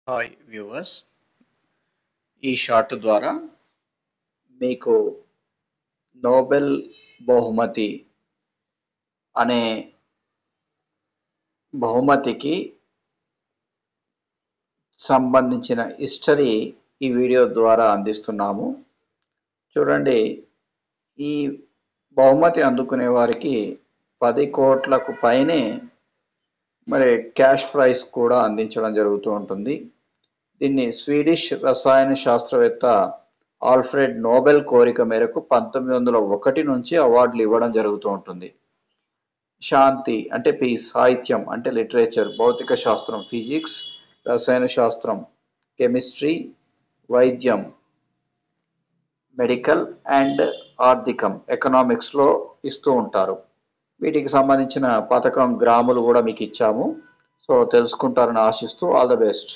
Hi viewers, ఈ short ద్వారా మీకు నోబెల్ బహుమతి అనే బహుమతికి సంబంధించిన హిస్టరీ ఈ వీడియో ద్వారా అందిస్తున్నాము. చూడండి, ఈ బహుమతి అందుకునే వారికి 10 కోట్లకు పైనే క్యాష్ ప్రైజ్ కూడా అందించడం జరుగుతూ ఉంటుంది. దీన్ని స్వీడిష్ రసాయన శాస్త్రవేత్త ఆల్ఫ్రెడ్ నోబెల్ కోరిక మేరకు 1901 నుంచి అవార్డులు ఇవ్వడం జరుగుతూ ఉంటుంది. శాంతి అంటే పీస్, సాహిత్యం అంటే లిటరేచర్, భౌతిక శాస్త్రం ఫిజిక్స్, రసాయన శాస్త్రం కెమిస్ట్రీ, వైద్యం మెడికల్ అండ్ ఆర్థికం ఎకనామిక్స్లో ఇస్తూ ఉంటారు. వీటికి సంబంధించిన పథకం గ్రాములు కూడా మీకు ఇచ్చాము. సో తెలుసుకుంటారని ఆశిస్తూ ఆల్ ద బెస్ట్.